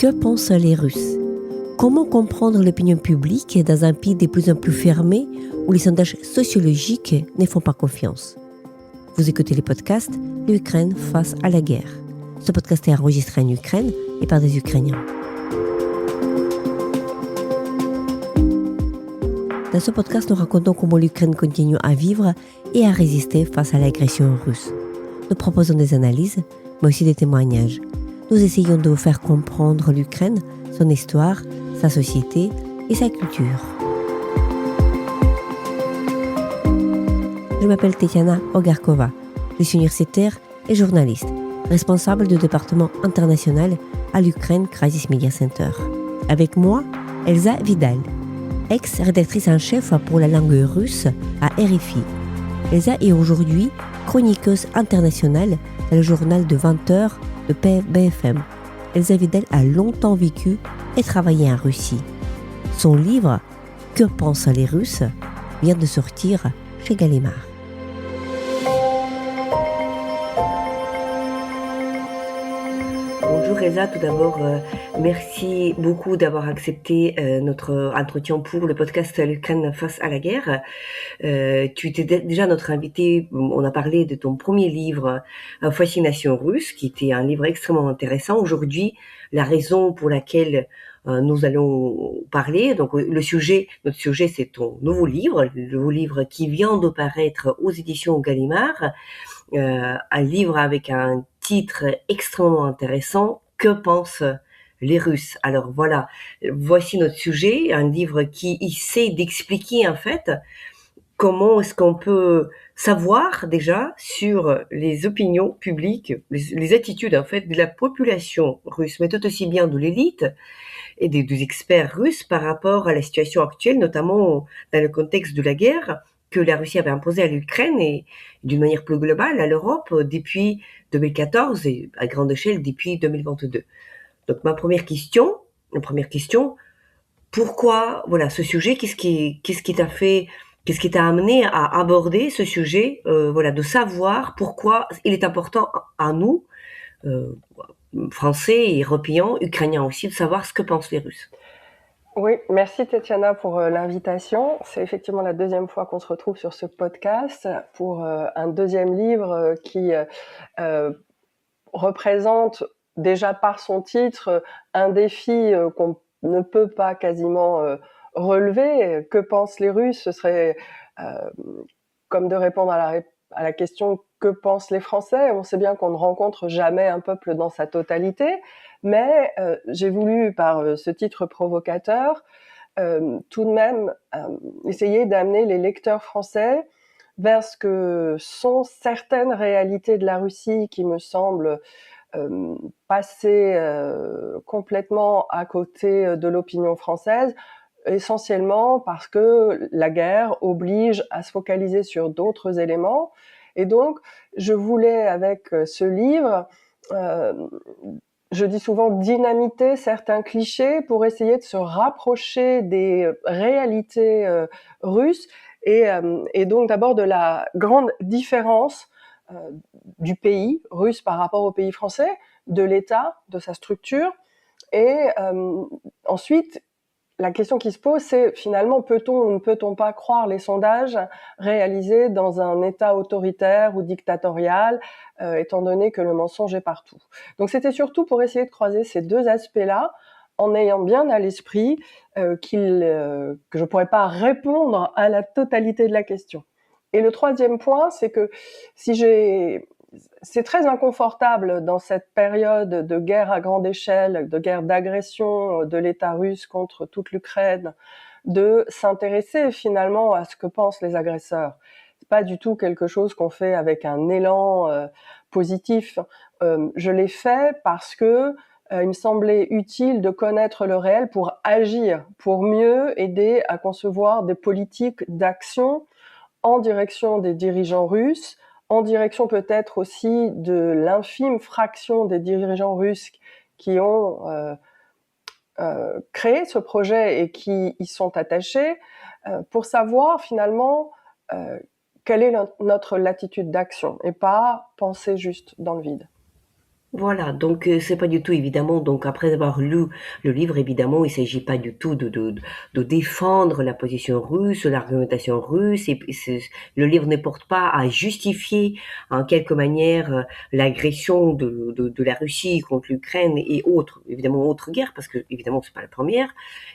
Que pensent les Russes? Comment comprendre l'opinion publique dans un pays de plus en plus fermé où les sondages sociologiques ne font pas confiance? Vous écoutez les podcasts L'Ukraine face à la guerre. Ce podcast est enregistré en Ukraine et par des Ukrainiens. Dans ce podcast, nous racontons comment l'Ukraine continue à vivre et à résister face à l'agression russe. Nous proposons des analyses, mais aussi des témoignages. Nous essayons de vous faire comprendre l'Ukraine, son histoire, sa société et sa culture. Je m'appelle Tetiana Ogarkova. Je suis universitaire et journaliste, responsable du département international à l'Ukraine Crisis Media Center. Avec moi, Elsa Vidal, ex-rédactrice en chef pour la langue russe à RFI. Elsa est aujourd'hui chroniqueuse internationale dans le journal de 20 heures de BFM. Elsa Vidal a longtemps vécu et travaillé en Russie. Son livre « Que pensent les Russes » vient de sortir chez Gallimard. Bonjour Elsa, tout d'abord, merci beaucoup d'avoir accepté notre entretien pour le podcast L'Ukraine face à la guerre. Tu étais déjà notre invité, on a parlé de ton premier livre, Fascination russe, qui était un livre extrêmement intéressant. Aujourd'hui, la raison pour laquelle nous allons parler, donc notre sujet c'est ton nouveau livre qui vient de paraître aux éditions Gallimard, un livre avec un titre extrêmement intéressant, Que pensent les Russes? Alors voilà, voici notre sujet, un livre qui essaie d'expliquer en fait comment est-ce qu'on peut savoir déjà sur les opinions publiques, les attitudes en fait de la population russe, mais tout aussi bien de l'élite et des experts russes par rapport à la situation actuelle, notamment dans le contexte de la guerre que la Russie avait imposée à l'Ukraine et d'une manière plus globale à l'Europe depuis 2014 et à grande échelle depuis 2022. Donc ma première question, pourquoi voilà ce sujet, qu'est-ce qui t'a amené à aborder ce sujet, de savoir pourquoi il est important à nous, Français, Européens, Ukrainiens aussi, de savoir ce que pensent les Russes. Oui, merci Tetiana pour l'invitation. C'est effectivement la deuxième fois qu'on se retrouve sur ce podcast pour un deuxième livre qui représente déjà par son titre un défi qu'on ne peut pas quasiment relever. Que pensent les Russes? Ce serait comme de répondre à la question que pensent les Français. On sait bien qu'on ne rencontre jamais un peuple dans sa totalité, mais j'ai voulu, par ce titre provocateur, tout de même essayer d'amener les lecteurs français vers ce que sont certaines réalités de la Russie qui me semblent passer complètement à côté de l'opinion française, essentiellement parce que la guerre oblige à se focaliser sur d'autres éléments. Et donc, je voulais, avec ce livre, je dis souvent dynamiter certains clichés pour essayer de se rapprocher des réalités russes et donc d'abord de la grande différence du pays russe par rapport au pays français, de l'État, de sa structure. Et ensuite, la question qui se pose, c'est finalement, peut-on ou ne peut-on pas croire les sondages réalisés dans un État autoritaire ou dictatorial, étant donné que le mensonge est partout. Donc c'était surtout pour essayer de croiser ces deux aspects-là, en ayant bien à l'esprit que je ne pourrais pas répondre à la totalité de la question. Et le troisième point, c'est que c'est très inconfortable dans cette période de guerre à grande échelle, de guerre d'agression de l'État russe contre toute l'Ukraine, de s'intéresser finalement à ce que pensent les agresseurs. C'est pas du tout quelque chose qu'on fait avec un élan positif. Je l'ai fait parce que il me semblait utile de connaître le réel pour agir, pour mieux aider à concevoir des politiques d'action en direction des dirigeants russes, en direction peut-être aussi de l'infime fraction des dirigeants russes qui ont créé ce projet et qui y sont attachés, pour savoir finalement quelle est notre latitude d'action et pas penser juste dans le vide. Voilà, donc c'est pas du tout évidemment, donc après avoir lu le livre, évidemment, il s'agit pas du tout de défendre la position russe, l'argumentation russe, et le livre ne porte pas à justifier en quelque manière l'agression de la Russie contre l'Ukraine et autres, évidemment autres guerres, parce que évidemment c'est pas la première,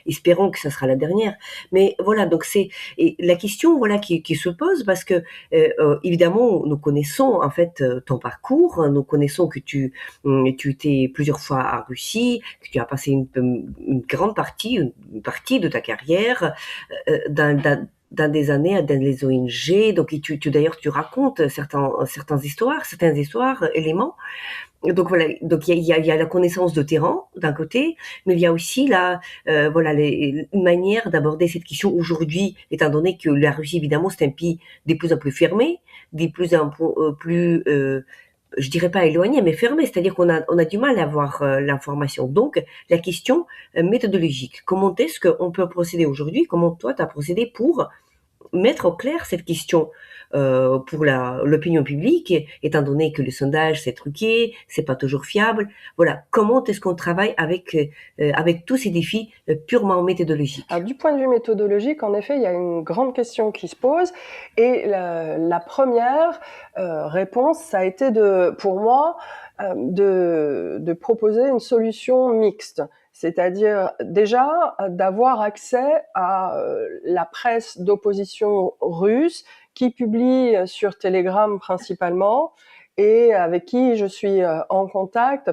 espérons que ça sera la dernière, mais voilà, donc c'est et la question voilà qui se pose parce que évidemment nous connaissons en fait ton parcours, nous connaissons que tu étais plusieurs fois en Russie, que tu as passé une grande partie, une partie de ta carrière dans des années dans les ONG. Donc, d'ailleurs, tu racontes certaines histoires, éléments. Donc voilà, donc il y a la connaissance de terrain d'un côté, mais il y a aussi voilà une manière d'aborder cette question aujourd'hui, étant donné que la Russie évidemment c'est un pays de plus en plus fermé, de plus en plus je dirais pas éloigné, mais fermé, c'est-à-dire on a du mal à avoir l'information. Donc, la question méthodologique, comment est-ce qu'on peut procéder aujourd'hui? Comment toi, tu as procédé pour mettre au clair cette question pour l'opinion publique, étant donné que le sondage c'est truqué, c'est pas toujours fiable. Voilà, comment est-ce qu'on travaille avec tous ces défis purement Alors, méthodologiques? du point de vue méthodologique, en effet, il y a une grande question qui se pose. Et la première réponse, ça a été pour moi, de proposer une solution mixte. C'est-à-dire déjà d'avoir accès à la presse d'opposition russe qui publie sur Telegram principalement et avec qui je suis en contact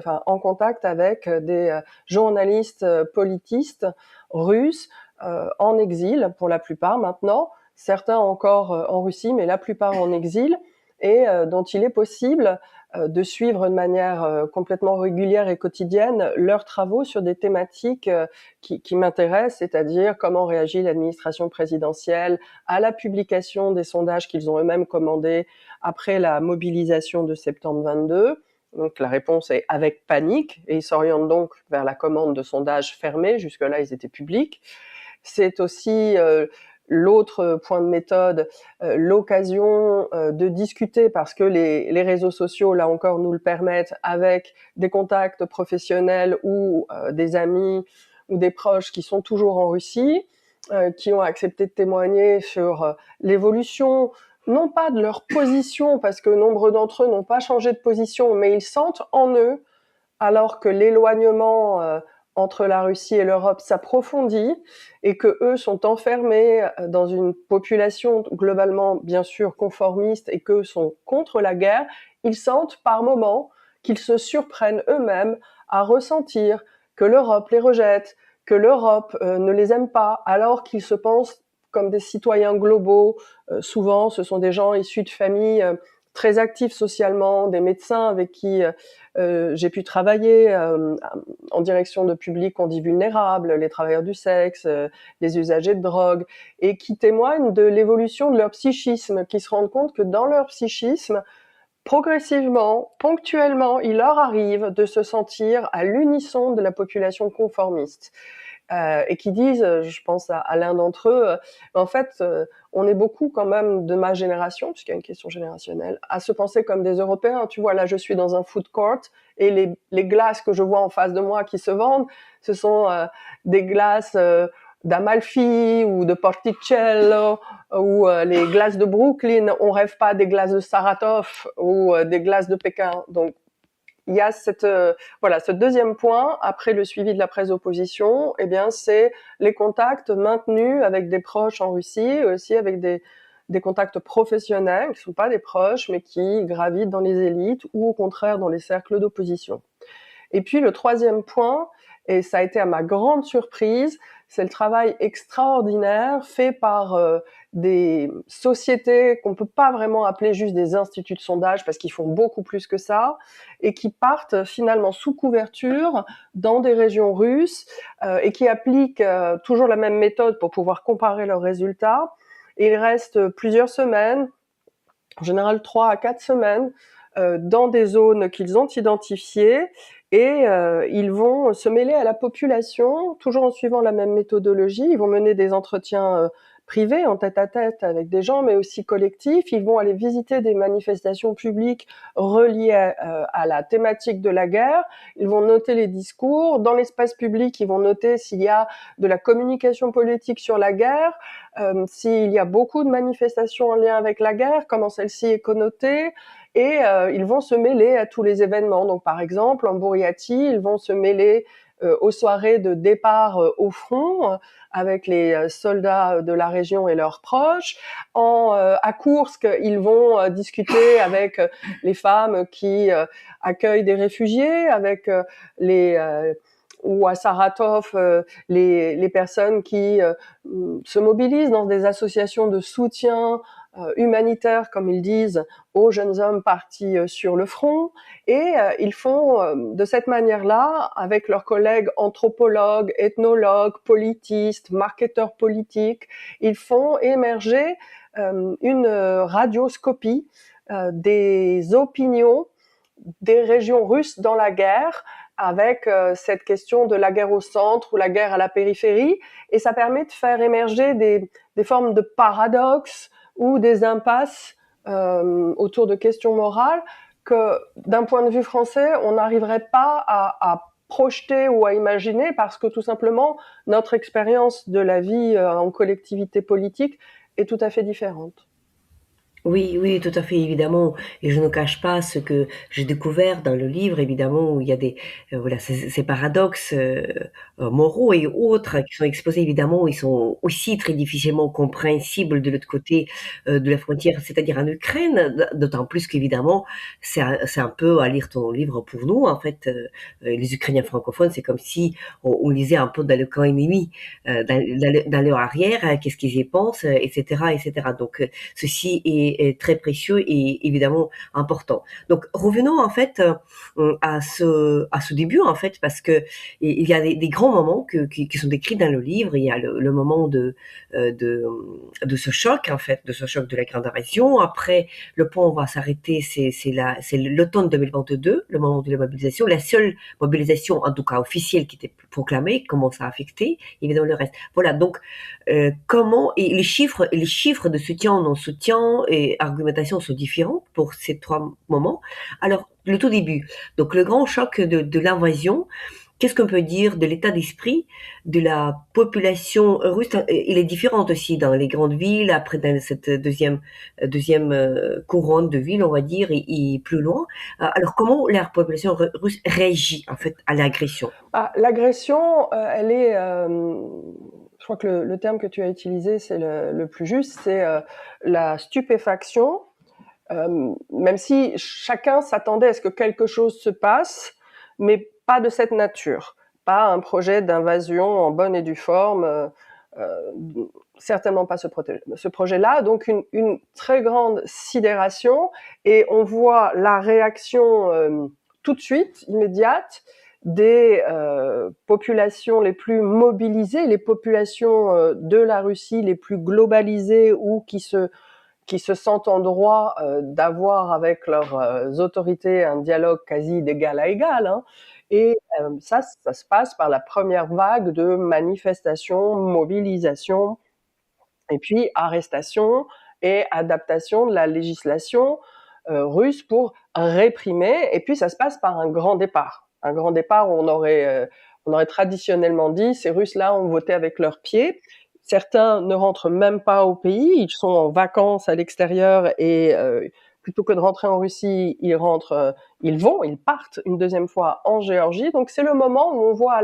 avec des journalistes politistes russes en exil pour la plupart maintenant, certains encore en Russie, mais la plupart en exil, et dont il est possible de suivre de manière complètement régulière et quotidienne leurs travaux sur des thématiques qui m'intéressent, c'est-à-dire comment réagit l'administration présidentielle à la publication des sondages qu'ils ont eux-mêmes commandés après la mobilisation de septembre 22. Donc la réponse est avec panique, et ils s'orientent donc vers la commande de sondages fermés, jusque-là ils étaient publics. C'est aussi l'autre point de méthode, l'occasion de discuter, parce que les réseaux sociaux, là encore, nous le permettent, avec des contacts professionnels ou des amis ou des proches qui sont toujours en Russie, qui ont accepté de témoigner sur l'évolution, non pas de leur position, parce que nombre d'entre eux n'ont pas changé de position, mais ils sentent en eux, alors que l'éloignement entre la Russie et l'Europe s'approfondit et que eux sont enfermés dans une population globalement bien sûr conformiste et qu'eux sont contre la guerre, ils sentent par moments qu'ils se surprennent eux-mêmes à ressentir que l'Europe les rejette, que l'Europe ne les aime pas, alors qu'ils se pensent comme des citoyens globaux. Souvent, ce sont des gens issus de familles très actifs socialement, des médecins avec qui j'ai pu travailler en direction de publics qu'on dit vulnérables, les travailleurs du sexe, les usagers de drogue, et qui témoignent de l'évolution de leur psychisme, qui se rendent compte que dans leur psychisme, progressivement, ponctuellement, il leur arrive de se sentir à l'unisson de la population conformiste. Et qui disent, je pense à l'un d'entre eux, en fait, on est beaucoup quand même de ma génération, puisqu'il y a une question générationnelle, à se penser comme des Européens. Tu vois, là, je suis dans un food court et les glaces que je vois en face de moi qui se vendent, ce sont des glaces d'Amalfi ou de Porticello ou les glaces de Brooklyn. On rêve pas des glaces de Saratov ou des glaces de Pékin. Donc, il y a ce deuxième point, après le suivi de la presse d'opposition, eh bien, c'est les contacts maintenus avec des proches en Russie, aussi avec des contacts professionnels, qui ne sont pas des proches, mais qui gravitent dans les élites ou au contraire dans les cercles d'opposition. Et puis le troisième point, et ça a été à ma grande surprise, c'est le travail extraordinaire fait par des sociétés qu'on ne peut pas vraiment appeler juste des instituts de sondage, parce qu'ils font beaucoup plus que ça, et qui partent finalement sous couverture dans des régions russes et qui appliquent toujours la même méthode pour pouvoir comparer leurs résultats. Et ils restent plusieurs semaines, en général 3 à 4 semaines, dans des zones qu'ils ont identifiées, et ils vont se mêler à la population, toujours en suivant la même méthodologie. Ils vont mener des entretiens privés, en tête-à-tête avec des gens, mais aussi collectifs. Ils vont aller visiter des manifestations publiques reliées à la thématique de la guerre. Ils vont noter les discours. Dans l'espace public, ils vont noter s'il y a de la communication politique sur la guerre, s'il y a beaucoup de manifestations en lien avec la guerre, comment celle-ci est connotée. Et ils vont se mêler à tous les événements. Donc, par exemple, en Bouriatie, ils vont se mêler aux soirées de départ au front avec les soldats de la région et leurs proches. À Koursk, ils vont discuter avec les femmes qui accueillent des réfugiés, avec ou à Saratov, les personnes qui se mobilisent dans des associations de soutien humanitaire, comme ils disent, aux jeunes hommes partis sur le front. Et ils font de cette manière-là, avec leurs collègues anthropologues, ethnologues, politistes, marketeurs politiques, ils font émerger une radioscopie des opinions des régions russes dans la guerre, avec cette question de la guerre au centre ou la guerre à la périphérie. Et ça permet de faire émerger des formes de paradoxes ou des impasses autour de questions morales que, d'un point de vue français, on n'arriverait pas à projeter ou à imaginer, parce que tout simplement, notre expérience de la vie en collectivité politique est tout à fait différente. Oui, oui, tout à fait, évidemment. Et je ne cache pas ce que j'ai découvert dans le livre, évidemment, où il y a voilà, ces paradoxes moraux et autres qui sont exposés, évidemment, ils sont aussi très difficilement compréhensibles de l'autre côté de la frontière, c'est-à-dire en Ukraine, d'autant plus qu'évidemment, c'est un peu à lire ton livre pour nous, en fait, les Ukrainiens francophones, c'est comme si on lisait un peu dans le camp ennemi, dans leur arrière, qu'est-ce qu'ils y pensent, etc., etc. Donc, ceci est très précieux et évidemment important. Donc revenons en fait à ce début en fait, parce que il y a des grands moments qui sont décrits dans le livre. Il y a le moment de ce choc en fait, de ce choc de la grande invasion. Après le pont va s'arrêter, c'est l'automne 2022, le moment de la mobilisation, la seule mobilisation en tout cas officielle qui était proclamée, comment ça a affecté évidemment le reste. Voilà, donc comment et les chiffres de soutien ou non soutien et argumentation sont différents pour ces trois moments. Alors le tout début, donc le grand choc de l'invasion. Qu'est-ce qu'on peut dire de l'état d'esprit de la population russe? Il est différent aussi dans les grandes villes, après dans cette deuxième couronne de villes, on va dire, et plus loin. Alors comment la population russe réagit en fait à l'agression? L'agression, elle est, je crois que le terme que tu as utilisé, c'est le plus juste, c'est la stupéfaction, même si chacun s'attendait à ce que quelque chose se passe, mais pas de cette nature, pas un projet d'invasion en bonne et due forme, certainement pas ce projet-là. Donc une très grande sidération, et on voit la réaction tout de suite, immédiate, des populations les plus mobilisées, les populations de la Russie les plus globalisées, ou qui se sentent en droit d'avoir avec leurs autorités un dialogue quasi d'égal à égal, hein. Et ça se passe par la première vague de manifestations, mobilisations, et puis arrestation et adaptation de la législation russe pour réprimer. Et puis ça se passe par un grand départ. Un grand départ où on aurait traditionnellement dit, ces Russes-là ont voté avec leurs pieds. Certains ne rentrent même pas au pays, ils sont en vacances à l'extérieur, et plutôt que de rentrer en Russie, ils partent une deuxième fois en Géorgie. Donc c'est le moment où on voit à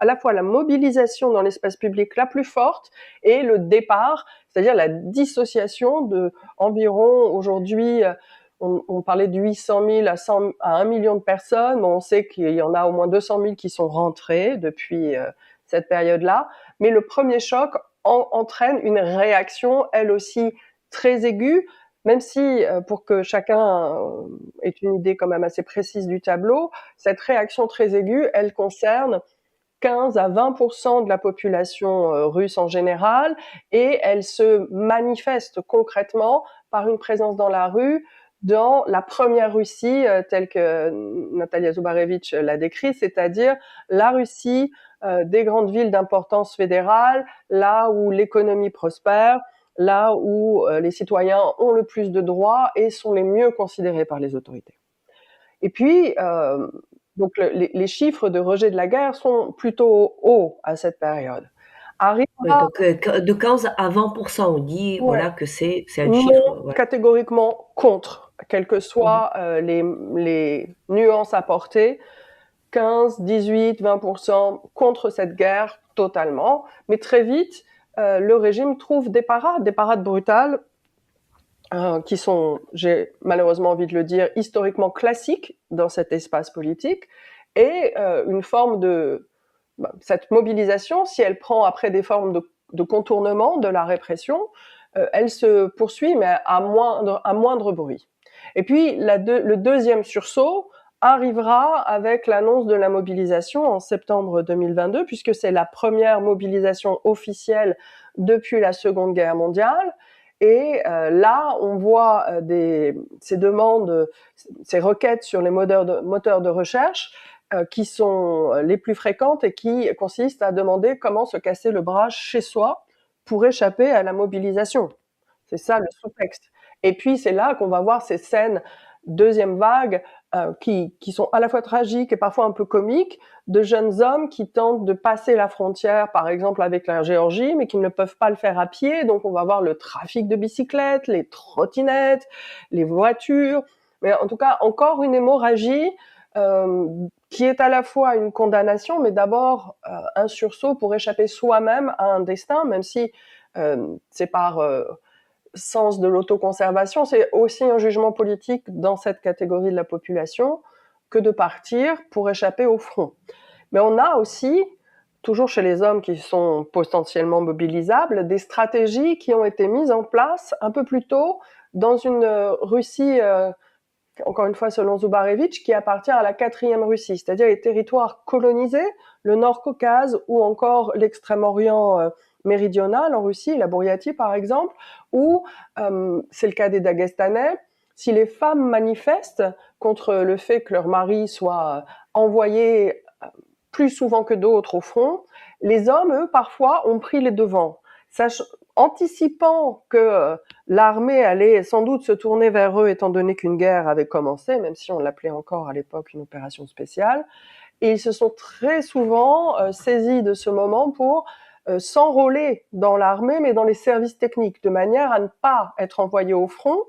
la fois la mobilisation dans l'espace public la plus forte, et le départ, c'est-à-dire la dissociation de environ, aujourd'hui, on parlait de 800 000 à 1 million de personnes, mais on sait qu'il y en a au moins 200 000 qui sont rentrés depuis cette période-là. Mais le premier choc entraîne une réaction, elle aussi, très aiguë, même si, pour que chacun ait une idée quand même assez précise du tableau, cette réaction très aiguë, elle concerne 15 à 20% de la population russe en général, et elle se manifeste concrètement par une présence dans la rue, dans la première Russie telle que Natalia Zubarevitch l'a décrit, c'est-à-dire la Russie des grandes villes d'importance fédérale, là où l'économie prospère, là où les citoyens ont le plus de droits et sont les mieux considérés par les autorités. Et puis, donc les chiffres de rejet de la guerre sont plutôt hauts à cette période. Ouais, Arrivera, donc de 15 à 20%, on dit ouais, voilà que c'est un chiffre, non, voilà. catégoriquement contre, quelles que Mhm. soient les nuances apportées, 15, 18, 20% contre cette guerre totalement. Mais très vite, le régime trouve des parades brutales, qui sont, j'ai malheureusement envie de le dire, historiquement classiques dans cet espace politique, et une forme de... cette mobilisation, si elle prend après des formes de contournement de la répression, elle se poursuit, mais à moindre bruit. Et puis, le deuxième sursaut arrivera avec l'annonce de la mobilisation en septembre 2022, puisque c'est la première mobilisation officielle depuis la Seconde Guerre mondiale. Et là, on voit ces demandes, ces requêtes sur les moteurs de recherche qui sont les plus fréquentes et qui consistent à demander comment se casser le bras chez soi pour échapper à la mobilisation. C'est ça le sous-texte. Et puis c'est là qu'on va voir ces scènes deuxième vague qui sont à la fois tragiques et parfois un peu comiques, de jeunes hommes qui tentent de passer la frontière, par exemple avec la Géorgie, mais qui ne peuvent pas le faire à pied. Donc on va voir le trafic de bicyclettes, les trottinettes, les voitures. Mais en tout cas, encore une hémorragie qui est à la fois une condamnation, mais d'abord un sursaut pour échapper soi-même à un destin, même si c'est par sens de l'autoconservation, c'est aussi un jugement politique dans cette catégorie de la population que de partir pour échapper au front. Mais on a aussi, toujours chez les hommes qui sont potentiellement mobilisables, des stratégies qui ont été mises en place un peu plus tôt dans une Russie, encore une fois selon Zubarevitch, qui appartient à la 4e Russie, c'est-à-dire les territoires colonisés, le Nord-Caucase ou encore l'Extrême-Orient méridional en Russie, la Bouriatie par exemple, où c'est le cas des Dagestanais. Si les femmes manifestent contre le fait que leur mari soit envoyé plus souvent que d'autres au front, les hommes, eux, parfois, ont pris les devants. Anticipant que l'armée allait sans doute se tourner vers eux étant donné qu'une guerre avait commencé, même si on l'appelait encore à l'époque une opération spéciale, et ils se sont très souvent saisis de ce moment pour s'enrôler dans l'armée, mais dans les services techniques, de manière à ne pas être envoyés au front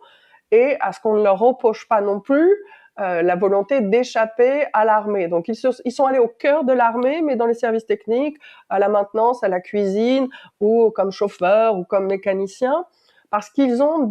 et à ce qu'on ne leur reproche pas non plus la volonté d'échapper à l'armée. Donc ils sont allés au cœur de l'armée, mais dans les services techniques, à la maintenance, à la cuisine, ou comme chauffeurs, ou comme mécaniciens, parce qu'ils ont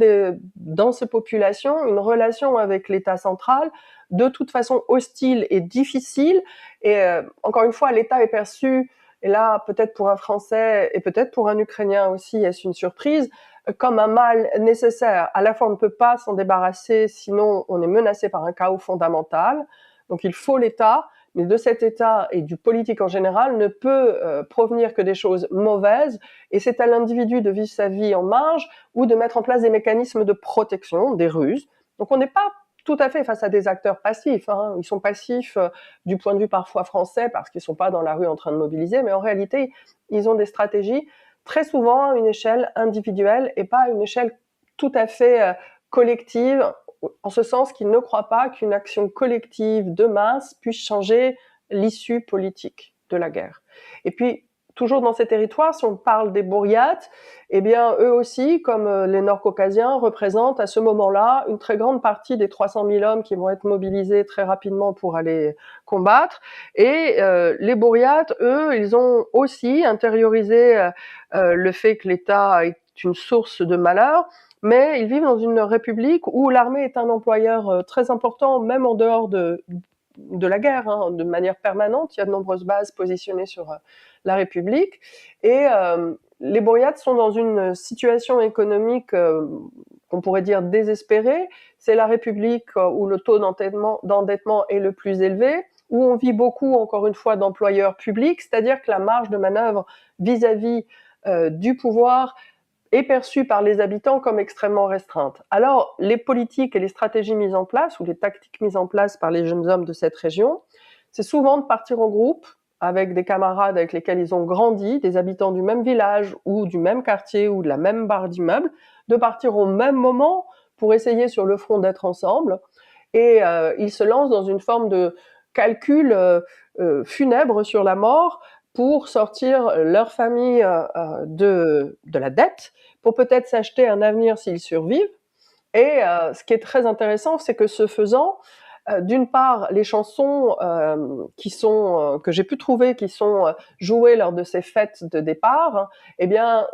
dans ces populations une relation avec l'État central de toute façon hostile et difficile. Et encore une fois, l'État est perçu, et là peut-être pour un Français et peut-être pour un Ukrainien aussi, est-ce une surprise, comme un mal nécessaire. À la fois, on ne peut pas s'en débarrasser, sinon on est menacé par un chaos fondamental. Donc il faut l'État, mais de cet État et du politique en général ne peut provenir que des choses mauvaises, et c'est à l'individu de vivre sa vie en marge ou de mettre en place des mécanismes de protection, des ruses. Donc on n'est pas tout à fait face à des acteurs passifs. Hein. Ils sont passifs du point de vue parfois français parce qu'ils ne sont pas dans la rue en train de mobiliser, mais en réalité, ils ont des stratégies très souvent à une échelle individuelle et pas à une échelle tout à fait collective, en ce sens qu'ils ne croient pas qu'une action collective de masse puisse changer l'issue politique de la guerre. Et puis, toujours dans ces territoires, si on parle des Bouriates, eh bien, eux aussi, comme les Nord-Caucasiens, représentent à ce moment-là une très grande partie des 300 000 hommes qui vont être mobilisés très rapidement pour aller combattre. Et les Bouriates, eux, ils ont aussi intériorisé le fait que l'État est une source de malheur, mais ils vivent dans une république où l'armée est un employeur très important, même en dehors de la guerre, hein, de manière permanente. Il y a de nombreuses bases positionnées sur la République. Et les Bouriates sont dans une situation économique qu'on pourrait dire désespérée. C'est la République où le taux d'endettement est le plus élevé, où on vit beaucoup, encore une fois, d'employeurs publics, c'est-à-dire que la marge de manœuvre vis-à-vis du pouvoir est perçue par les habitants comme extrêmement restreinte. Alors, les politiques et les stratégies mises en place, ou les tactiques mises en place par les jeunes hommes de cette région, c'est souvent de partir en groupe avec des camarades avec lesquels ils ont grandi, des habitants du même village ou du même quartier ou de la même barre d'immeuble, de partir au même moment pour essayer sur le front d'être ensemble. Et ils se lancent dans une forme de calcul funèbre sur la mort pour sortir leur famille de la dette, pour peut-être s'acheter un avenir s'ils survivent. Et ce qui est très intéressant, c'est que ce faisant, d'une part, les chansons que j'ai pu trouver, qui sont jouées lors de ces fêtes de départ, eh bien,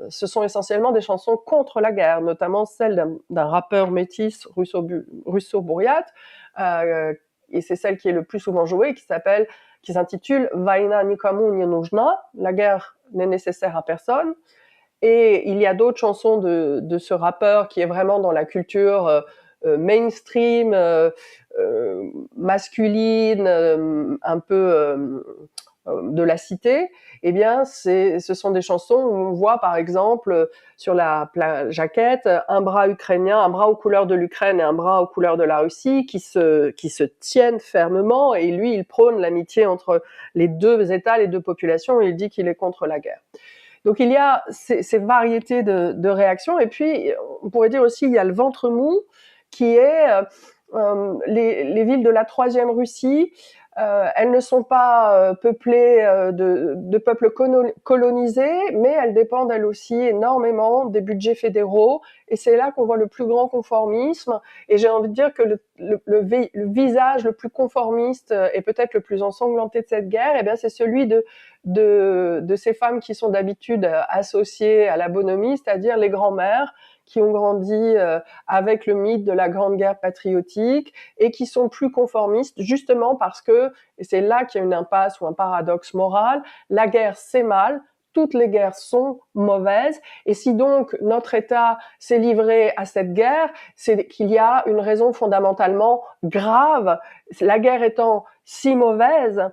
ce sont essentiellement des chansons contre la guerre, notamment celle d'un rappeur métis russo-bouriate, et c'est celle qui est le plus souvent jouée, qui s'intitule Vaina nikomu nie нужна, la guerre n'est nécessaire à personne. Et il y a d'autres chansons de ce rappeur qui est vraiment dans la culture mainstream, masculine, un peu de la cité. Eh bien, ce sont des chansons où on voit, par exemple, sur la jaquette, un bras ukrainien, un bras aux couleurs de l'Ukraine et un bras aux couleurs de la Russie qui se tiennent fermement. Et lui, il prône l'amitié entre les deux États, les deux populations, et il dit qu'il est contre la guerre. Donc il y a ces variétés de réactions. Et puis, on pourrait dire aussi, il y a le ventre mou, qui est les villes de la troisième Russie. Elles ne sont pas peuplées de peuples colonisés, mais elles dépendent elles aussi énormément des budgets fédéraux. Et c'est là qu'on voit le plus grand conformisme. Et j'ai envie de dire que le visage le plus conformiste et peut-être le plus ensanglanté de cette guerre, eh bien, c'est celui de ces femmes qui sont d'habitude associées à la bonhomie, c'est-à-dire les grands-mères, qui ont grandi avec le mythe de la Grande Guerre patriotique et qui sont plus conformistes justement parce que, et c'est là qu'il y a une impasse ou un paradoxe moral, la guerre c'est mal, toutes les guerres sont mauvaises, et si donc notre État s'est livré à cette guerre, c'est qu'il y a une raison fondamentalement grave. La guerre étant si mauvaise,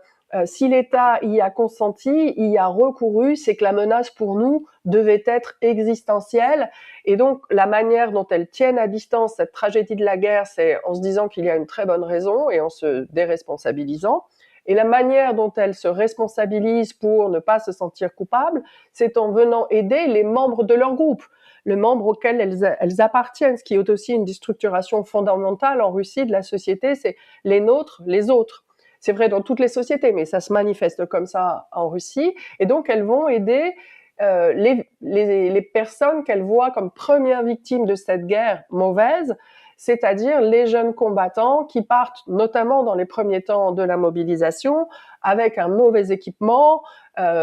si l'État y a consenti, y a recouru, c'est que la menace pour nous devait être existentielle. Et donc, la manière dont elles tiennent à distance cette tragédie de la guerre, c'est en se disant qu'il y a une très bonne raison et en se déresponsabilisant. Et la manière dont elles se responsabilisent pour ne pas se sentir coupables, c'est en venant aider les membres de leur groupe, les membres auxquels elles appartiennent, ce qui est aussi une déstructuration fondamentale en Russie de la société, c'est les nôtres, les autres. C'est vrai dans toutes les sociétés, mais ça se manifeste comme ça en Russie. Et donc, elles vont aider les personnes qu'elles voient comme premières victimes de cette guerre mauvaise, c'est-à-dire les jeunes combattants qui partent notamment dans les premiers temps de la mobilisation avec un mauvais équipement,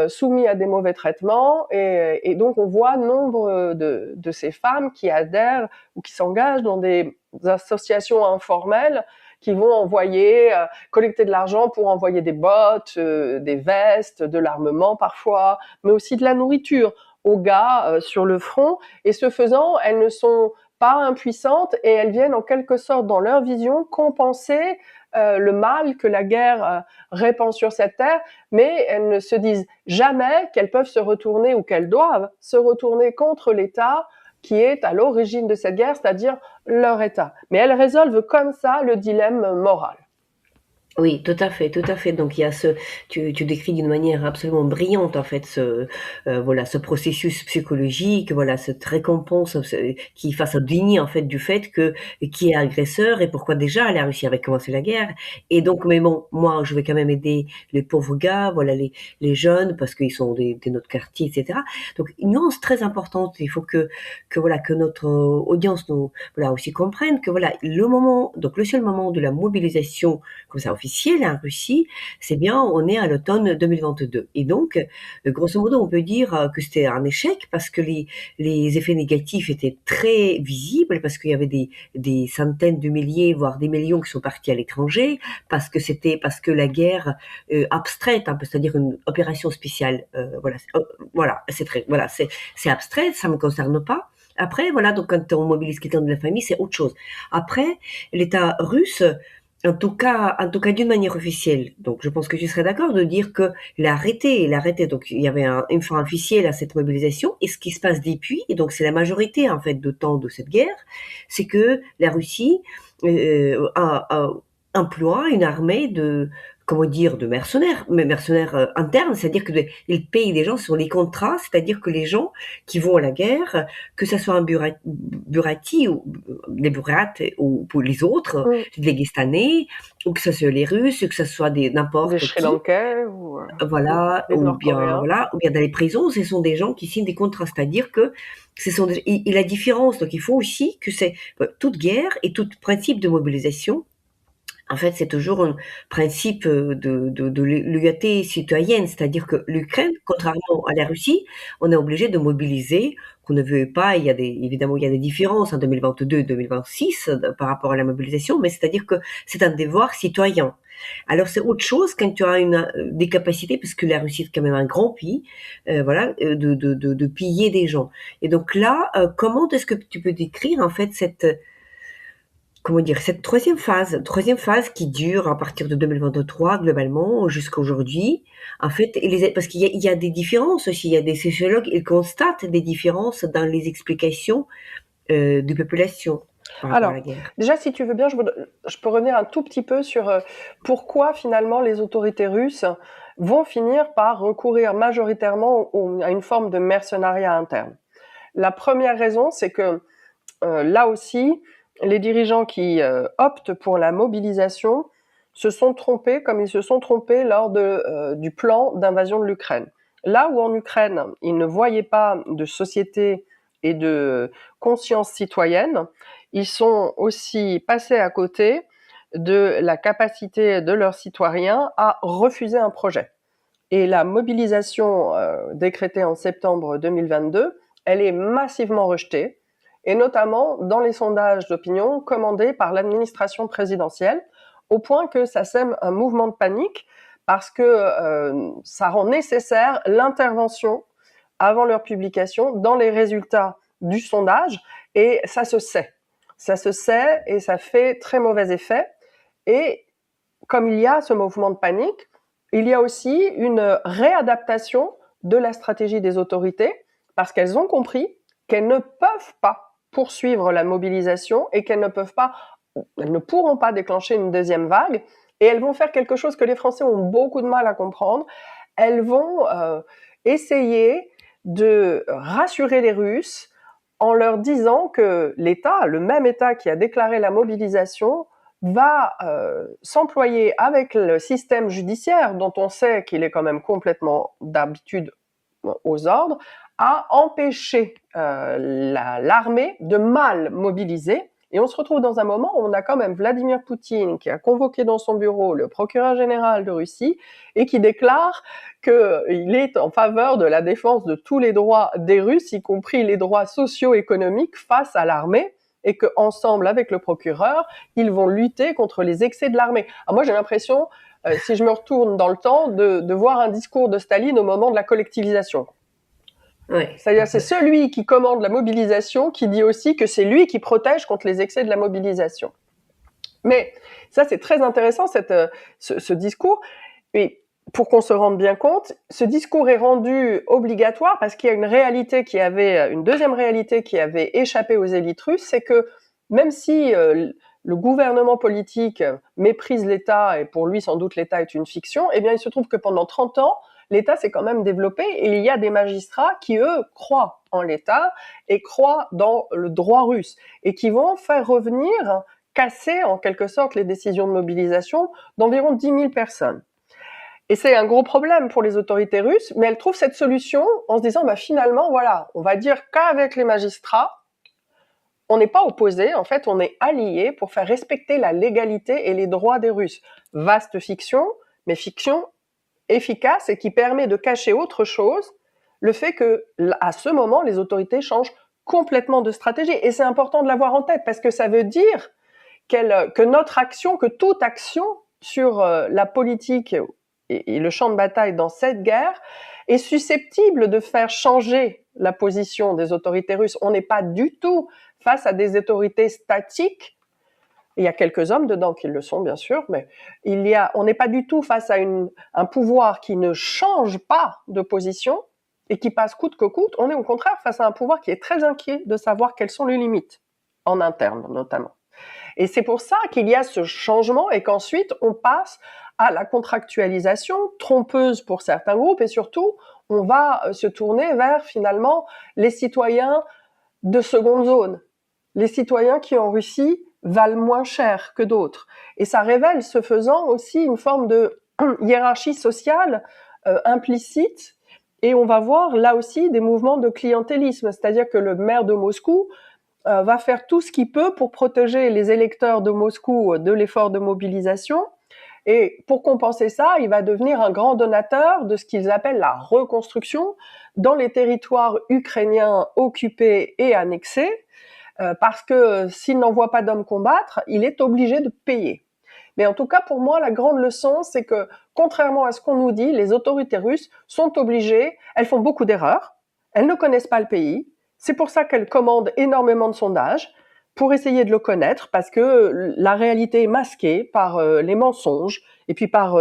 soumis à des mauvais traitements. Et donc, on voit nombre de ces femmes qui adhèrent ou qui s'engagent dans des associations informelles qui vont collecter de l'argent pour envoyer des bottes, des vestes, de l'armement parfois, mais aussi de la nourriture aux gars sur le front. Et ce faisant, elles ne sont pas impuissantes et elles viennent en quelque sorte dans leur vision compenser le mal que la guerre répand sur cette terre, mais elles ne se disent jamais qu'elles peuvent se retourner ou qu'elles doivent se retourner contre l'État qui est à l'origine de cette guerre, c'est-à-dire leur État. Mais elles résolvent comme ça le dilemme moral. Oui, tout à fait, tout à fait. Donc il y a tu décris d'une manière absolument brillante en fait voilà ce processus psychologique, voilà cette récompense qui fasse digner en fait du fait que qui est agresseur et pourquoi déjà la Russie avait commencé la guerre. Et donc mais bon, moi je vais quand même aider les pauvres gars, voilà les jeunes parce qu'ils sont de notre quartier, etc. Donc une nuance très importante. Il faut que voilà que notre audience nous voilà aussi comprenne que voilà le seul moment de la mobilisation comme ça officielle en Russie, c'est bien, on est à l'automne 2022. Et donc, grosso modo, on peut dire que c'était un échec parce que les effets négatifs étaient très visibles, parce qu'il y avait des centaines de milliers, voire des millions qui sont partis à l'étranger, parce que la guerre abstraite, un peu, c'est-à-dire une opération spéciale, c'est abstrait, ça me concerne pas. Après, voilà, donc quand on mobilise quelqu'un de la famille, c'est autre chose. Après, l'État russe, en tout cas d'une manière officielle. Donc, je pense que tu serais d'accord de dire que il a arrêté. Donc, il y avait une fin officielle à cette mobilisation. Et ce qui se passe depuis, et donc c'est la majorité, en fait, de temps de cette guerre, c'est que la Russie emploie une armée comment dire, de mercenaires, mais mercenaires internes, c'est-à-dire que ils payent des gens sur les contrats, c'est-à-dire que les gens qui vont à la guerre, que ça soit un burati ou des burates ou pour les autres, Mmh. les Dagestanais, ou que ce soit les Russes, que ce soit Des n'importe Sri qui, Lankais ou voilà, des Nord-Coréens. ou bien dans les prisons, ce sont des gens qui signent des contrats, c'est-à-dire que ce sont et la différence, donc il faut aussi que c'est toute guerre et tout principe de mobilisation. En fait, c'est toujours un principe de loyauté citoyenne, c'est-à-dire que l'Ukraine, contrairement à la Russie, on est obligé de mobiliser, qu'on ne veut pas. Évidemment, il y a des différences en 2022 et 2026 par rapport à la mobilisation, mais c'est-à-dire que c'est un devoir citoyen. Alors c'est autre chose quand tu as des capacités, parce que la Russie est quand même un grand pays, voilà, de piller des gens. Et donc là, comment est-ce que tu peux décrire en fait cette comment dire, cette troisième phase qui dure à partir de 2023 globalement jusqu'à aujourd'hui, en fait, parce qu'il y a des différences aussi, il y a des sociologues, ils constatent des différences dans les explications des populations par rapport à Alors, la guerre. déjà, si tu veux bien, je peux revenir un tout petit peu sur pourquoi finalement les autorités russes vont finir par recourir majoritairement à une forme de mercenariat interne. La première raison, c'est que là aussi, les dirigeants qui optent pour la mobilisation se sont trompés comme ils se sont trompés lors du plan d'invasion de l'Ukraine. Là où en Ukraine, ils ne voyaient pas de société et de conscience citoyenne, ils sont aussi passés à côté de la capacité de leurs citoyens à refuser un projet. Et la mobilisation décrétée en septembre 2022, elle est massivement rejetée, et notamment dans les sondages d'opinion commandés par l'administration présidentielle, au point que ça sème un mouvement de panique parce que ça rend nécessaire l'intervention avant leur publication dans les résultats du sondage, et ça se sait. Ça se sait et ça fait très mauvais effet. Et comme il y a ce mouvement de panique, il y a aussi une réadaptation de la stratégie des autorités parce qu'elles ont compris qu'elles ne peuvent pas poursuivre la mobilisation et qu'elles ne pourront pas déclencher une deuxième vague, et elles vont faire quelque chose que les Français ont beaucoup de mal à comprendre. Elles vont essayer de rassurer les Russes en leur disant que l'État, le même État qui a déclaré la mobilisation, va s'employer avec le système judiciaire, dont on sait qu'il est quand même complètement d'habitude aux ordres, à empêcher l'armée de mal mobiliser. Et on se retrouve dans un moment où on a quand même Vladimir Poutine qui a convoqué dans son bureau le procureur général de Russie et qui déclare qu'il est en faveur de la défense de tous les droits des Russes, y compris les droits socio-économiques face à l'armée, et qu'ensemble, avec le procureur, ils vont lutter contre les excès de l'armée. Alors moi, j'ai l'impression, si je me retourne dans le temps, de voir un discours de Staline au moment de la collectivisation. Ouais. C'est-à-dire, c'est celui qui commande la mobilisation qui dit aussi que c'est lui qui protège contre les excès de la mobilisation. Mais ça, c'est très intéressant, ce discours. Et pour qu'on se rende bien compte, ce discours est rendu obligatoire parce qu'il y a une deuxième réalité qui avait échappé aux élites russes, c'est que même si le gouvernement politique méprise l'État, et pour lui, sans doute, l'État est une fiction, eh bien, il se trouve que pendant 30 ans, l'État s'est quand même développé, et il y a des magistrats qui, eux, croient en l'État et croient dans le droit russe, et qui vont faire revenir, casser en quelque sorte les décisions de mobilisation d'environ 10 000 personnes. Et c'est un gros problème pour les autorités russes, mais elles trouvent cette solution en se disant, finalement, voilà, on va dire qu'avec les magistrats, on n'est pas opposés, en fait, on est alliés pour faire respecter la légalité et les droits des Russes. Vaste fiction, mais fiction efficace et qui permet de cacher autre chose, le fait que, à ce moment, les autorités changent complètement de stratégie. Et c'est important de l'avoir en tête, parce que ça veut dire que notre action, que toute action sur la politique et le champ de bataille dans cette guerre est susceptible de faire changer la position des autorités russes. On n'est pas du tout face à des autorités statiques. Il y a quelques hommes dedans qui le sont, bien sûr, mais on n'est pas du tout face à un pouvoir qui ne change pas de position et qui passe coûte que coûte. On est au contraire face à un pouvoir qui est très inquiet de savoir quelles sont les limites, en interne notamment. Et c'est pour ça qu'il y a ce changement et qu'ensuite on passe à la contractualisation trompeuse pour certains groupes et surtout on va se tourner vers finalement les citoyens de seconde zone, les citoyens qui en Russie valent moins cher que d'autres. Et ça révèle ce faisant aussi une forme de hiérarchie sociale implicite. Et on va voir là aussi des mouvements de clientélisme, c'est-à-dire que le maire de Moscou va faire tout ce qu'il peut pour protéger les électeurs de Moscou de l'effort de mobilisation. Et pour compenser ça, il va devenir un grand donateur de ce qu'ils appellent la reconstruction dans les territoires ukrainiens occupés et annexés, parce que s'il n'envoie pas d'hommes combattre, il est obligé de payer. Mais en tout cas, pour moi, la grande leçon, c'est que, contrairement à ce qu'on nous dit, les autorités russes sont obligées, elles font beaucoup d'erreurs, elles ne connaissent pas le pays, c'est pour ça qu'elles commandent énormément de sondages, pour essayer de le connaître, parce que la réalité est masquée par les mensonges, et puis par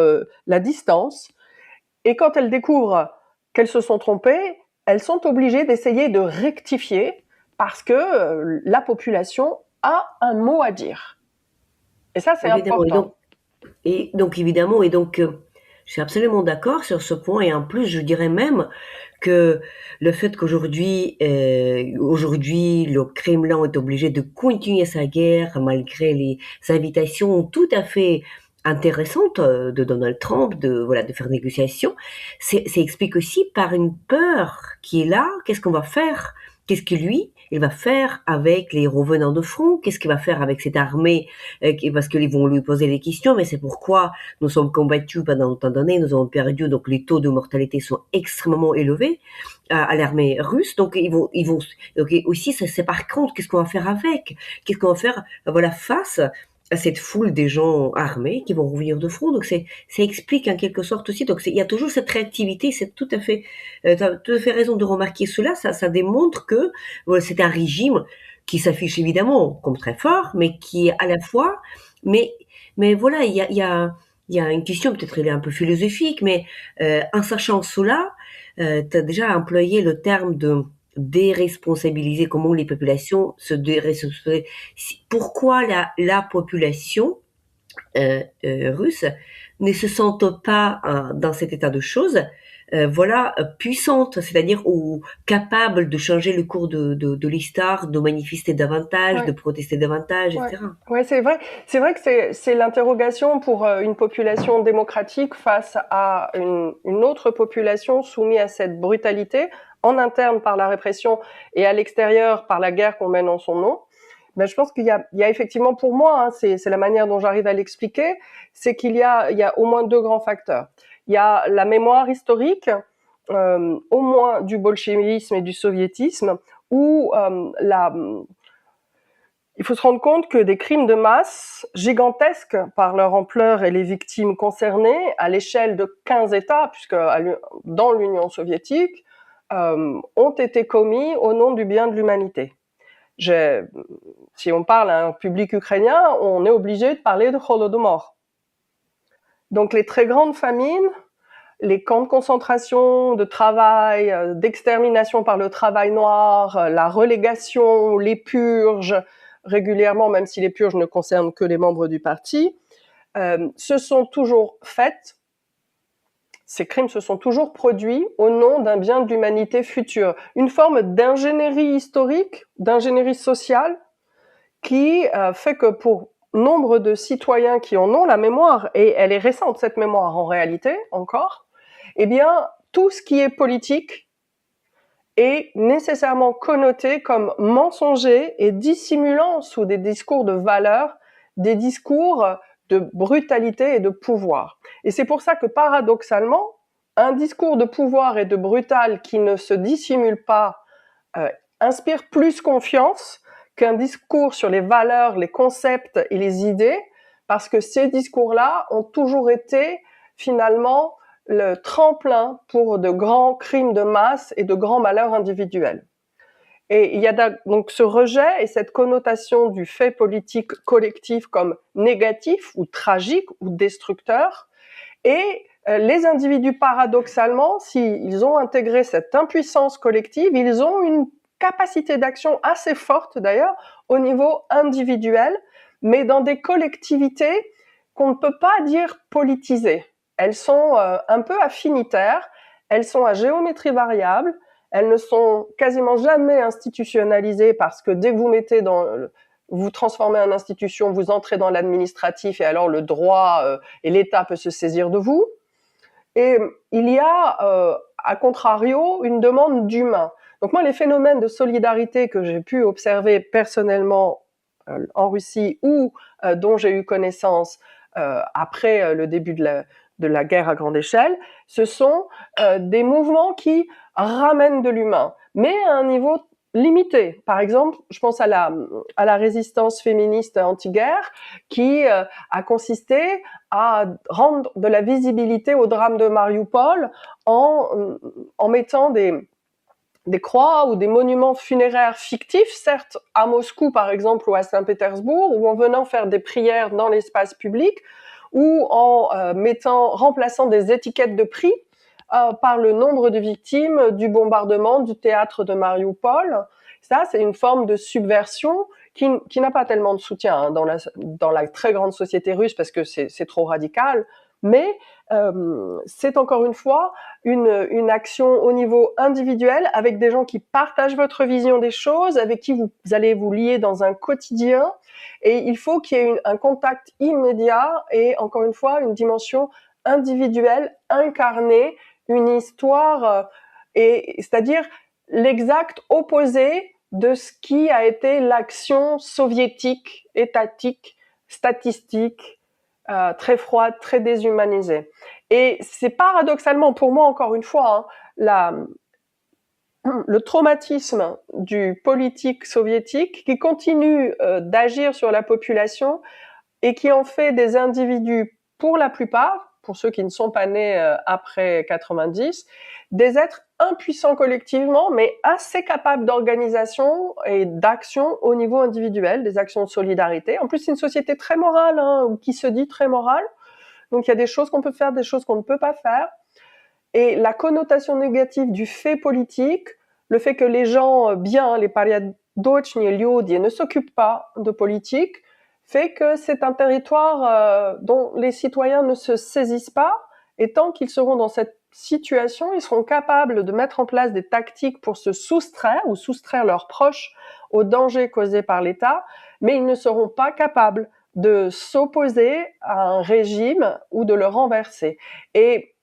la distance. Et quand elles découvrent qu'elles se sont trompées, elles sont obligées d'essayer de rectifier, parce que la population a un mot à dire. Et ça, c'est Évidemment. important. Évidemment, je suis absolument d'accord sur ce point. Et en plus, je dirais même que le fait qu'aujourd'hui, le Kremlin est obligé de continuer sa guerre malgré les invitations tout à fait intéressantes de Donald Trump, de faire négociation, c'est explique aussi par une peur qui est là. Qu'est-ce qu'on va faire? Qu'est-ce que lui, il va faire avec les revenants de front? Qu'est-ce qu'il va faire avec cette armée? Parce qu'ils vont lui poser des questions, mais c'est pourquoi nous sommes combattus pendant autant d'années, nous avons perdu, donc les taux de mortalité sont extrêmement élevés à l'armée russe. Donc donc aussi, c'est par contre, qu'est-ce qu'on va faire avec? Qu'est-ce qu'on va faire, voilà, face à cette foule des gens armés qui vont revenir de front. Donc ça explique en quelque sorte aussi. Donc il y a toujours cette réactivité. C'est tout à fait, t'as tout à fait raison de remarquer cela. Ça démontre que voilà, c'est un régime qui s'affiche évidemment comme très fort, mais qui est à la fois, mais voilà, il y a une question peut-être elle est un peu philosophique, mais en sachant cela, tu as déjà employé le terme de déresponsabiliser, comment les populations se déresponsabilisent. Pourquoi la population russe ne se sent pas dans cet état de choses puissante, c'est-à-dire ou capable de changer le cours de l'histoire, de manifester davantage, de protester davantage, etc. Ouais, c'est vrai. C'est vrai que c'est l'interrogation pour une population démocratique face à une autre population soumise à cette brutalité, en interne par la répression et à l'extérieur par la guerre qu'on mène en son nom. Ben, je pense qu'il y a effectivement pour moi, hein, c'est la manière dont j'arrive à l'expliquer, c'est qu'il y a au moins deux grands facteurs. Il y a la mémoire historique, au moins du bolchevisme et du soviétisme, où il faut se rendre compte que des crimes de masse gigantesques par leur ampleur et les victimes concernées, à l'échelle de 15 États, puisque dans l'Union soviétique, ont été commis au nom du bien de l'humanité. Si on parle à un public ukrainien, on est obligé de parler de Holodomor. Donc les très grandes famines, les camps de concentration, de travail, d'extermination par le travail noir, la relégation, les purges, régulièrement, même si les purges ne concernent que les membres du parti, se sont toujours faites. Ces crimes se sont toujours produits au nom d'un bien de l'humanité futur. Une forme d'ingénierie historique, d'ingénierie sociale, qui fait que pour nombre de citoyens qui en ont la mémoire, et elle est récente cette mémoire en réalité encore, eh bien tout ce qui est politique est nécessairement connoté comme mensonger et dissimulant sous des discours de valeur, des discours de brutalité et de pouvoir. Et c'est pour ça que paradoxalement, un discours de pouvoir et de brutal qui ne se dissimule pas inspire plus confiance qu'un discours sur les valeurs, les concepts et les idées, parce que ces discours-là ont toujours été finalement le tremplin pour de grands crimes de masse et de grands malheurs individuels. Et il y a donc ce rejet et cette connotation du fait politique collectif comme négatif ou tragique ou destructeur. Et les individus, paradoxalement, s'ils ont intégré cette impuissance collective, ils ont une capacité d'action assez forte d'ailleurs au niveau individuel, mais dans des collectivités qu'on ne peut pas dire politisées. Elles sont un peu affinitaires, elles sont à géométrie variable, elles ne sont quasiment jamais institutionnalisées parce que dès que vous transformez en institution, vous entrez dans l'administratif et alors le droit et l'État peut se saisir de vous. Et il y a, à contrario, une demande d'humain. Donc moi, les phénomènes de solidarité que j'ai pu observer personnellement en Russie ou dont j'ai eu connaissance après le début de la guerre à grande échelle, ce sont des mouvements qui ramènent de l'humain, mais à un niveau limité. Par exemple, je pense à la résistance féministe anti-guerre qui a consisté à rendre de la visibilité au drame de Mariupol en mettant des croix ou des monuments funéraires fictifs, certes à Moscou par exemple ou à Saint-Pétersbourg, ou en venant faire des prières dans l'espace public, ou en remplaçant des étiquettes de prix par le nombre de victimes du bombardement du théâtre de Mariupol. Ça, c'est une forme de subversion qui n'a pas tellement de soutien hein, dans la très grande société russe parce que c'est trop radical, mais c'est encore une fois une action au niveau individuel avec des gens qui partagent votre vision des choses, avec qui vous allez vous lier dans un quotidien, et il faut qu'il y ait un contact immédiat et encore une fois une dimension individuelle, incarnée, une histoire, c'est-à-dire l'exact opposé de ce qui a été l'action soviétique, étatique, statistique, très froide, très déshumanisée. Et c'est paradoxalement, pour moi encore une fois, hein, le traumatisme du politique soviétique qui continue d'agir sur la population et qui en fait des individus, pour la plupart, pour ceux qui ne sont pas nés après 90, des êtres impuissants collectivement, mais assez capables d'organisation et d'action au niveau individuel, des actions de solidarité. En plus, c'est une société très morale, hein, qui se dit très morale. Donc, il y a des choses qu'on peut faire, des choses qu'on ne peut pas faire. Et la connotation négative du fait politique, le fait que les gens bien, les pariadocni, люди, ne s'occupent pas de politique, fait que c'est un territoire dont les citoyens ne se saisissent pas, et tant qu'ils seront dans cette situation, ils seront capables de mettre en place des tactiques pour se soustraire ou soustraire leurs proches aux dangers causés par l'État, mais ils ne seront pas capables de s'opposer à un régime ou de le renverser. Et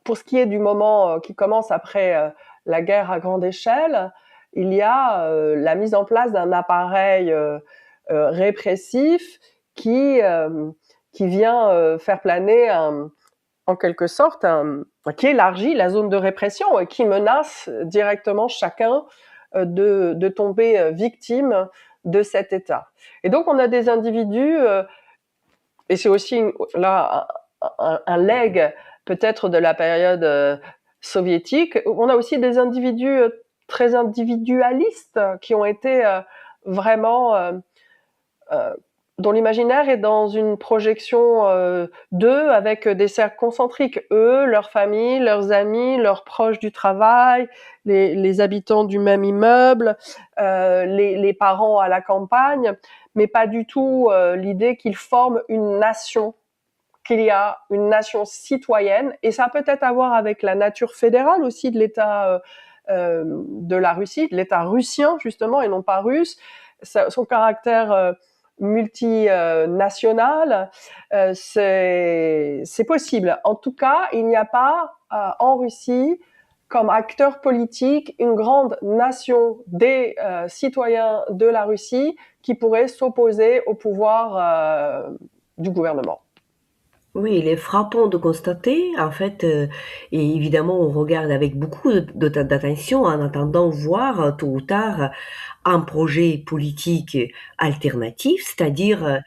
pour ce qui est du moment qui commence après la guerre à grande échelle, il y a la mise en place d'un appareil répressif qui vient faire planer en quelque sorte qui élargit la zone de répression et qui menace directement chacun de tomber victime de cet État. Et donc on a des individus, et c'est aussi là un legs peut-être de la période soviétique, on a aussi des individus très individualistes qui ont été vraiment dont l'imaginaire est dans une projection d'eux avec des cercles concentriques. Eux, leur famille, leurs amis, leurs proches du travail, les habitants du même immeuble, les parents à la campagne, mais pas du tout l'idée qu'ils forment une nation, qu'il y a une nation citoyenne. Et ça a peut-être à voir avec la nature fédérale aussi de l'État de la Russie, de l'État russien justement et non pas russe, son caractère multinational, c'est possible. En tout cas, il n'y a pas en Russie comme acteur politique une grande nation des citoyens de la Russie qui pourrait s'opposer au pouvoir du gouvernement. Oui, il est frappant de constater, en fait, et évidemment, on regarde avec beaucoup d'attention en attendant voir tôt ou tard un projet politique alternatif, c'est-à-dire,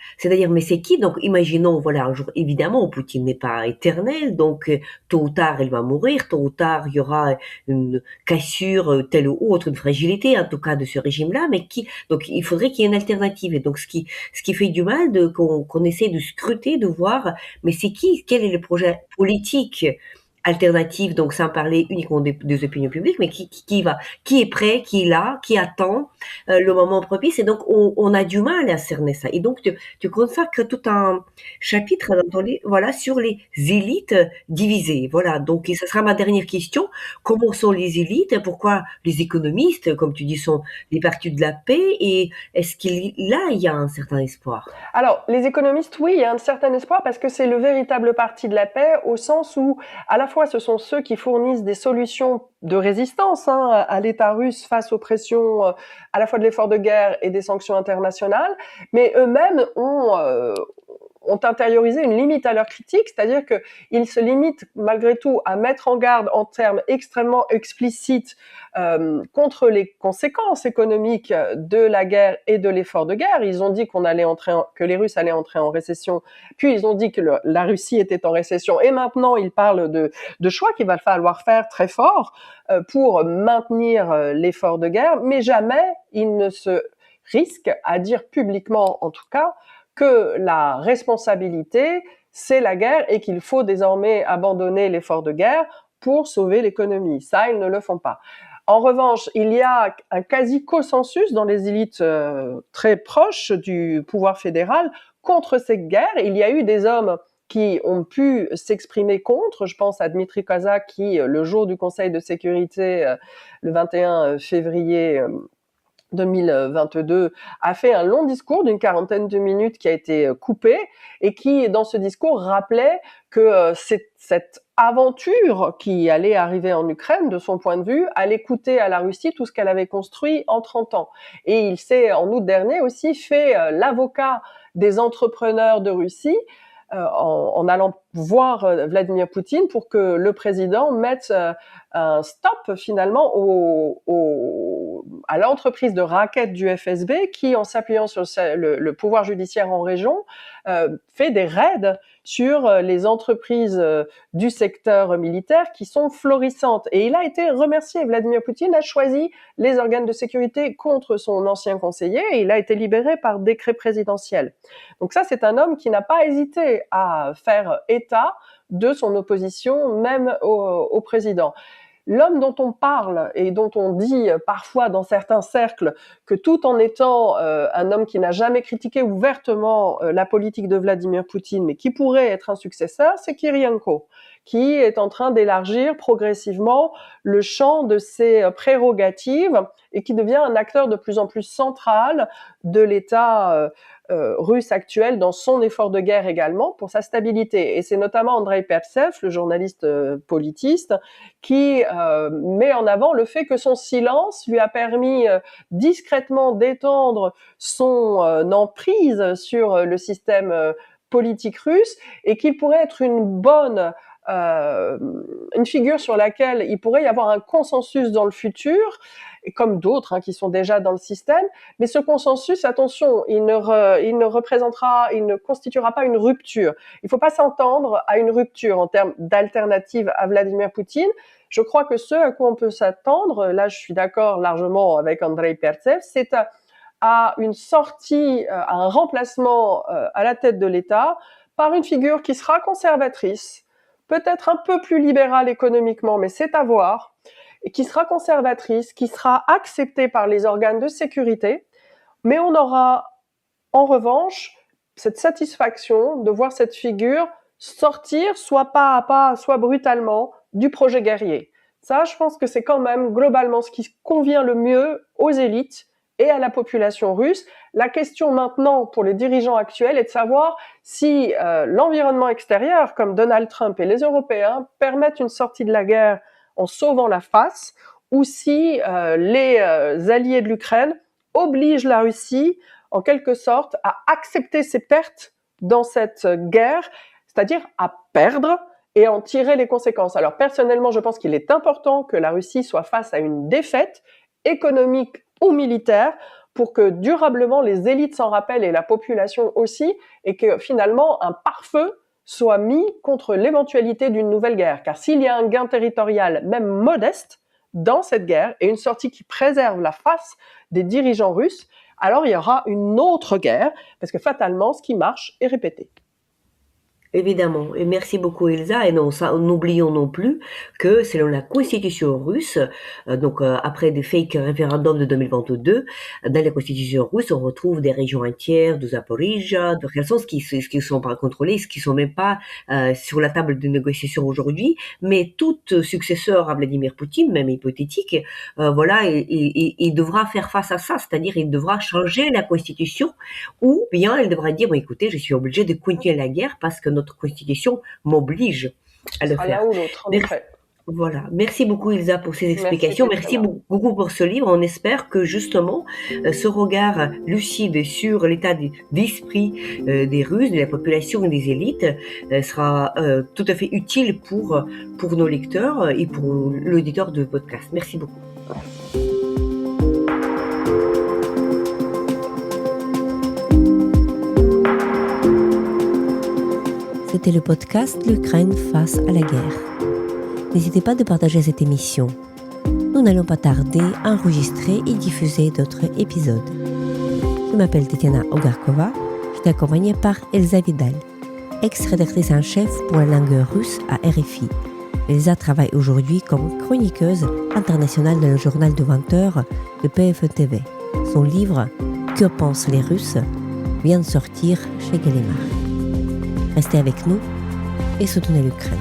mais c'est qui? Donc, imaginons, voilà, un jour, évidemment, Poutine n'est pas éternel, donc tôt ou tard, il va mourir, tôt ou tard, il y aura une cassure telle ou autre, une fragilité, en tout cas, de ce régime-là, mais donc, il faudrait qu'il y ait une alternative. Et donc, ce qui fait du mal, qu'on essaie de scruter, de voir, mais c'est qui? Quel est le projet politique alternative, donc sans parler uniquement des opinions publiques, mais qui est prêt, qui est là, qui attend le moment propice. Et donc, on a du mal à cerner ça. Et donc, tu consacres tout un chapitre dans ton livre, voilà, sur les élites divisées. Voilà. Donc, et ça sera ma dernière question. Comment sont les élites? Pourquoi les économistes, comme tu dis, sont les partis de la paix? Et est-ce qu'il, là, il y a un certain espoir? Alors, les économistes, oui, il y a un certain espoir parce que c'est le véritable parti de la paix au sens où, à la fois, ce sont ceux qui fournissent des solutions de résistance à l'État russe face aux pressions à la fois de l'effort de guerre et des sanctions internationales, mais eux-mêmes ont intériorisé une limite à leur critique, c'est-à-dire qu'ils se limitent malgré tout à mettre en garde en termes extrêmement explicites contre les conséquences économiques de la guerre et de l'effort de guerre. Ils ont dit que les Russes allaient entrer en récession, puis ils ont dit que la Russie était en récession, et maintenant ils parlent de choix qu'il va falloir faire très fort pour maintenir l'effort de guerre, mais jamais ils ne se risquent à dire publiquement, en tout cas, que la responsabilité, c'est la guerre et qu'il faut désormais abandonner l'effort de guerre pour sauver l'économie. Ça, ils ne le font pas. En revanche, il y a un quasi-consensus dans les élites très proches du pouvoir fédéral contre cette guerre. Il y a eu des hommes qui ont pu s'exprimer contre. Je pense à Dmitri Kozak qui, le jour du Conseil de sécurité, le 21 février 2022, a fait un long discours d'une quarantaine de minutes qui a été coupé et qui, dans ce discours, rappelait que cette aventure qui allait arriver en Ukraine, de son point de vue, allait coûter à la Russie tout ce qu'elle avait construit en 30 ans. Et il s'est, en août dernier, aussi fait l'avocat des entrepreneurs de Russie en allant voir Vladimir Poutine pour que le président mette un stop finalement à l'entreprise de raquettes du FSB qui, en s'appuyant sur le pouvoir judiciaire en région, fait des raids sur les entreprises du secteur militaire qui sont florissantes. Et il a été remercié. Vladimir Poutine a choisi les organes de sécurité contre son ancien conseiller et il a été libéré par décret présidentiel. Donc ça, c'est un homme qui n'a pas hésité à faire état de son opposition même au président. L'homme dont on parle et dont on dit parfois dans certains cercles que tout en étant un homme qui n'a jamais critiqué ouvertement la politique de Vladimir Poutine, mais qui pourrait être un successeur, c'est Kirienko, qui est en train d'élargir progressivement le champ de ses prérogatives et qui devient un acteur de plus en plus central de l'État russe actuel dans son effort de guerre également pour sa stabilité. Et c'est notamment Andrei Pertsev, le journaliste politiste, qui met en avant le fait que son silence lui a permis discrètement d'étendre son emprise sur le système politique russe et qu'il pourrait être une figure sur laquelle il pourrait y avoir un consensus dans le futur, comme d'autres qui sont déjà dans le système. Mais ce consensus, attention, il ne constituera pas une rupture. Il ne faut pas s'entendre à une rupture en termes d'alternative à Vladimir Poutine. Je crois que ce à quoi on peut s'attendre, là je suis d'accord largement avec Andrei Pertsev, c'est à une sortie, à un remplacement à la tête de l'État par une figure qui sera conservatrice, peut-être un peu plus libérale économiquement, mais c'est à voir, et qui sera conservatrice, qui sera acceptée par les organes de sécurité, mais on aura en revanche cette satisfaction de voir cette figure sortir, soit pas à pas, soit brutalement, du projet guerrier. Ça, je pense que c'est quand même globalement ce qui convient le mieux aux élites et à la population russe. La question maintenant pour les dirigeants actuels est de savoir si l'environnement extérieur, comme Donald Trump et les Européens, permettent une sortie de la guerre en sauvant la face, ou si les alliés de l'Ukraine obligent la Russie, en quelque sorte, à accepter ses pertes dans cette guerre, c'est-à-dire à perdre et en tirer les conséquences. Alors personnellement, je pense qu'il est important que la Russie soit face à une défaite économique ou militaire pour que durablement les élites s'en rappellent et la population aussi, et que finalement un pare-feu soit mis contre l'éventualité d'une nouvelle guerre. Car s'il y a un gain territorial, même modeste, dans cette guerre, et une sortie qui préserve la face des dirigeants russes, alors il y aura une autre guerre, parce que fatalement, ce qui marche est répété. Évidemment, et merci beaucoup Elsa. Et non, ça, n'oublions non plus que selon la constitution russe, après des fake référendums de 2022, dans la constitution russe, on retrouve des régions entières de Zaporizhzhia, de Kherson, qui sont pas contrôlées, qui sont même pas sur la table de négociation aujourd'hui. Mais tout successeur à Vladimir Poutine, même hypothétique, voilà, il devra faire face à ça, c'est-à-dire il devra changer la constitution, ou bien il devra dire, bon, écoutez, je suis obligé de continuer la guerre parce que notre constitution m'oblige Ce à le sera faire. l'un ou l'autre, en Merci, effet. voilà. Merci beaucoup, Ilsa, pour ces Merci explications. Merci Christiana. beaucoup pour ce livre. On espère que justement, ce regard lucide sur l'état d'esprit des Russes, de la population et des élites sera tout à fait utile pour nos lecteurs et pour l'auditeur de podcast. Merci beaucoup. C'était le podcast L'Ukraine face à la guerre. N'hésitez pas de partager cette émission. Nous n'allons pas tarder à enregistrer et diffuser d'autres épisodes. Je m'appelle Tetiana Ogarkova, je suis accompagnée par Elsa Vidal, ex-rédactrice en chef pour la langue russe à RFI. Elsa travaille aujourd'hui comme chroniqueuse internationale dans le journal de 20h de PFE-TV. Son livre « Que pensent les Russes ?» vient de sortir chez Gallimard. Restez avec nous et soutenez l'Ukraine.